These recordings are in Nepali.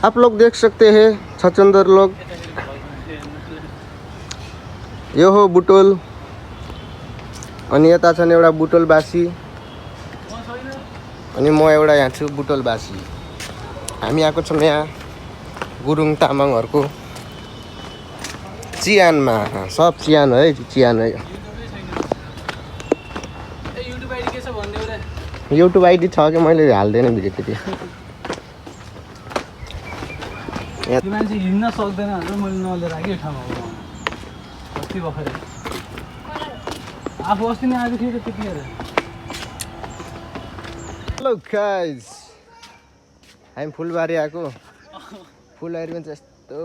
आप लोग देख सकते हैं छचन्दर लोग। यो हो बुटोल अनि यता छन् एउटा बुटोलवासी अनि म एउटा यहाँ छु बुटोलवासी। हामी आएको छौँ यहाँ गुरुङ तामाङहरूको चियानमा। सब चियान है, चियान है। युट्युब आइडी छ कि मैले हाल्दैन भिडियो त्यति। मान्छे हिँड्न सक्दैन भनेर मैले नलिएर आएँ ठाउँमा अस्ति भर्खरै आफू अस्ति नै आएको थिएँ त त्यतिखेर। हेलो गाइस, हामी फुलबारी आएको। फुलबारीमा चाहिँ यस्तो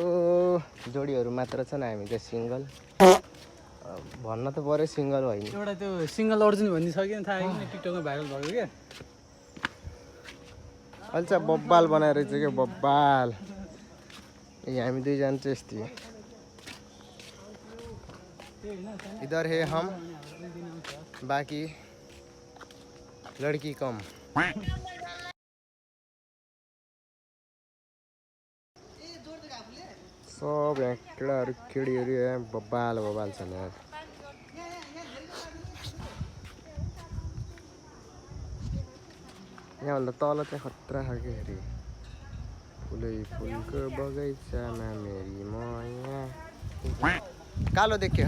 जोडीहरू मात्र छन्, हामी चाहिँ सिङ्गल। भन्न त पऱ्यो सिङ्गल होइन, एउटा त्यो सिङ्गल अर्जुन भन्ने छ कि थाहा छैन, टिकटकमा भाइरल भएको क्या। अहिले चाहिँ बब्बाल बनाएर चाहिँ क्या बब्बाल। हामी दुईजना चाहिँ यस्तै। इधर है हम, बाकी लड़की कम। सब यहाँ केटाहरू केटीहरू यहाँ बब्बाल बब्बाल छन् यार। यहाँभन्दा तल चाहिँ खतरा खालको हेरी फुलै फुलको बगैँचामा मेरी माया। कालो देखे